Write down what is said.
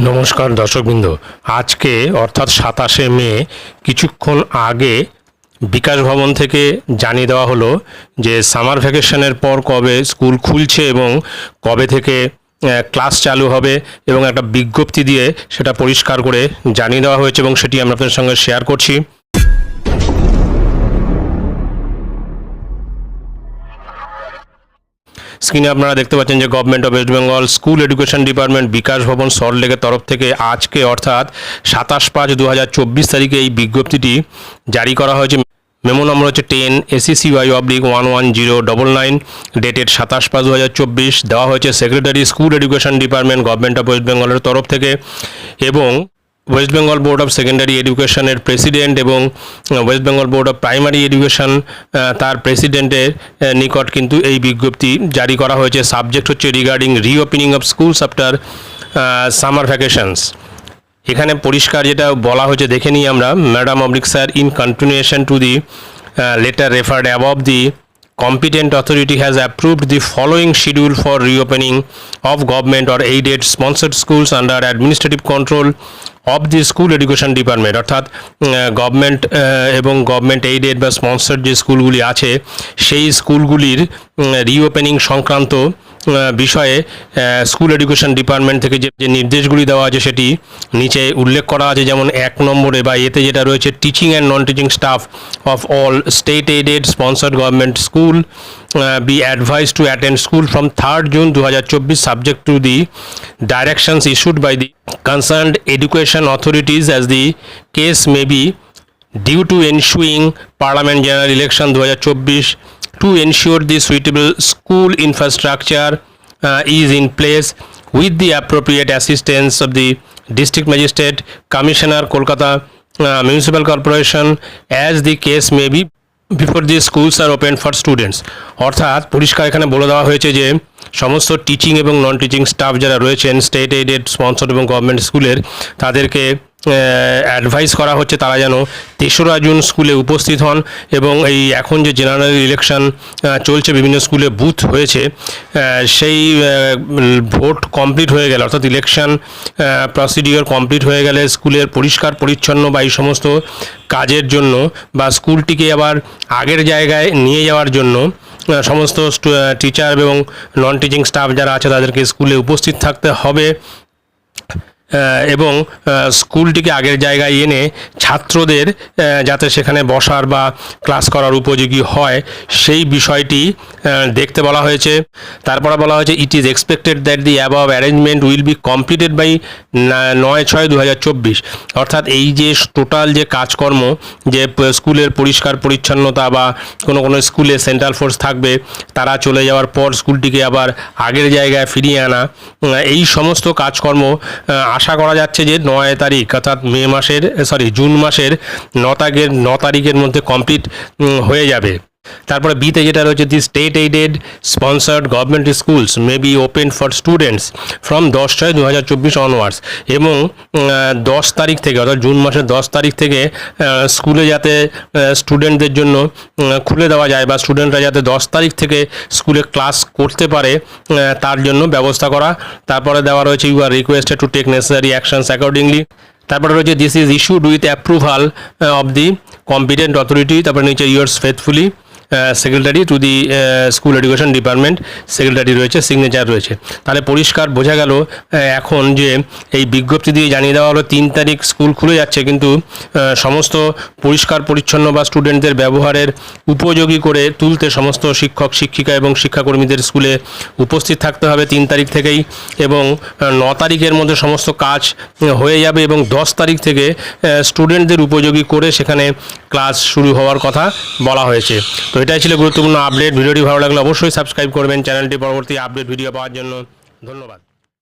নমস্কার দর্শকবৃন্দ, আজকে অর্থাৎ 27শে মে কিছুক্ষণ আগে বিকাশ ভবন থেকে জানিয়ে দেওয়া হলো যে সামার ভ্যাকেশনের পর কবে স্কুল খুলছে এবং কবে থেকে ক্লাস চালু হবে এবং একটা বিজ্ঞপ্তি দিয়ে সেটা পরিষ্কার করে জানিয়ে দেওয়া হয়েছে এবং সেটি আমরা আপনাদের সঙ্গে শেয়ার করছি। স্ক্রিনে আপনারা দেখতে পাচ্ছেন যে government of West Bengal school education department Bikash Bhavan সল্টলেকের তরফ থেকে আজকে অর্থাৎ 27/5/2024 তারিখে এই বিজ্ঞপ্তিটি জারি করা হয়েছে। মেমো নম্বর হচ্ছে 10 ACCY/11099, ডেটেড 27/5/2024, দেওয়া হয়েছে secretary school education department government of West বেঙ্গলের তরফ থেকে এবং West Bengal board of secondary এডুকেশনের প্রেসিডেন্ট এবং West Bengal board of primary education তার প্রেসিডেন্টের নিকট কিন্তু এই বিজ্ঞপ্তি জারি করা হয়েছে। সাবজেক্ট হচ্ছে regarding reopening of schools after summer vacations. এখানে পরিষ্কার যেটা বলা হয়েছে দেখে নিই আমরা। Madam oblique sir, in continuation to the letter referred above, the competent authority has approved the following schedule for reopening of government or aided sponsored schools under administrative control of the school education department। অর্থাৎ government এবং government aided বা sponsored যে স্কুলগুলি আছে সেই স্কুলগুলির reopening সংক্রান্ত বিষয়ে স্কুল এডুকেশন ডিপার্টমেন্ট থেকে যে নির্দেশগুলি দেওয়া আছে সেটি নিচে উল্লেখ করা আছে। যেমন 1 নম্বরে বা এতে যেটা রয়েছে, teaching and non teaching staff of all state aided sponsored government school be advised to attend school from 3rd June 2024 subject to the directions issued by the concerned education authorities as the case may be due to ensuing Parliament General Election 2024 to ensure the suitable school infrastructure is in place with the appropriate assistance of the District Magistrate, Commissioner, Kolkata Municipal Corporation as the case may be before the schools are open for students. অর্থাৎ পরিষ্কার এখানে বলে দেওয়া হয়েছে যে সমস্ত teaching এবং non teaching staff যারা রয়েছেন স্টেট এইডেড স্পন্সর্ড এবং গভর্নমেন্ট স্কুলের, তাদেরকে অ্যাডভাইস করা হচ্ছে তারা যেন 3রা জুন স্কুলে উপস্থিত হন এবং এই এখন যে জেনারেল ইলেকশন চলছে, বিভিন্ন স্কুলে বুথ হয়েছে, সেই ভোট কমপ্লিট হয়ে গেলে অর্থাৎ ইলেকশন প্রসিডিওর কমপ্লিট হয়ে গেলে স্কুলের পরিষ্কার পরিচ্ছন্ন বা এই সমস্ত কাজের জন্য বা স্কুলটিকে আবার আগের জায়গায় নিয়ে যাওয়ার জন্য সমস্ত টিচার এবং নন টিচিং স্টাফ যারা আছে তাদেরকে স্কুলে উপস্থিত থাকতে হবে এবং স্কুলটিকে আগের জায়গায় এনে ছাত্রদের যাতে সেখানে বসার বা ক্লাস করার উপযোগী হয় সেই বিষয়টি দেখতে বলা হয়েছে। তারপরে বলা হয়েছে, it is expected that the above arrangement will be completed by 9/6/2024। অর্থাৎ এই যে টোটাল যে কাজকর্ম, যে স্কুলের পরিষ্কার পরিচ্ছন্নতা বা কোনো স্কুলে সেন্ট্রাল ফোর্স থাকবে, তারা চলে যাওয়ার পর স্কুলটিকে আবার আগের জায়গায় ফিরিয়ে আনা, এই সমস্ত কাজকর্ম আশা করা যাচ্ছে যে 9 তারিখ অর্থাৎ জুন মাসের 9 তারিখের মধ্যে কমপ্লিট হয়ে যাবে। তারপরে বিতে যেটা রয়েছে, the state aided sponsored government schools may be open for students from 10/6/2024 onwards. এবং 10 তারিখ থেকে অর্থাৎ জুন মাসের 10 তারিখ থেকে স্কুলে যাতে স্টুডেন্টদের জন্য খুলে দেওয়া যায় বা স্টুডেন্টরা যাতে 10 তারিখ থেকে স্কুলে ক্লাস করতে পারে তার জন্য ব্যবস্থা করা। তারপরে দেওয়া রয়েছে, you are requested to take necessary actions accordingly. তারপরে রয়েছে, this is issued with approval of the competent authority. তারপরে নিচে, yours faithfully secretary to the school education department, secretary রয়েছে, সিগনেচার রয়েছে। তাহলে পরিষ্কার বোঝা গেল এখন যে এই বিজ্ঞপ্তি দিয়ে জানিয়ে দেওয়া হলো 3 তারিখ স্কুল খুলে যাচ্ছে, কিন্তু সমস্ত পরিষ্কার পরিচ্ছন্ন বা স্টুডেন্টদের ব্যবহারের উপযোগী করে তুলতে সমস্ত শিক্ষক শিক্ষিকা এবং শিক্ষাকর্মীদের স্কুলে উপস্থিত থাকতে হবে 3 তারিখ থেকেই এবং 9 তারিখের মধ্যে সমস্ত কাজ হয়ে যাবে এবং 10 তারিখ থেকে স্টুডেন্টদের উপযোগী করে সেখানে ক্লাস শুরু হওয়ার কথা বলা হয়েছে। তো এটাই ছিল গুরুত্বপূর্ণ আপডেট। ভিডিওটি ভালো লাগলে অবশ্যই সাবস্ক্রাইব করবেন চ্যানেলটি পরবর্তী আপডেট ভিডিও পাওয়ার জন্য। ধন্যবাদ।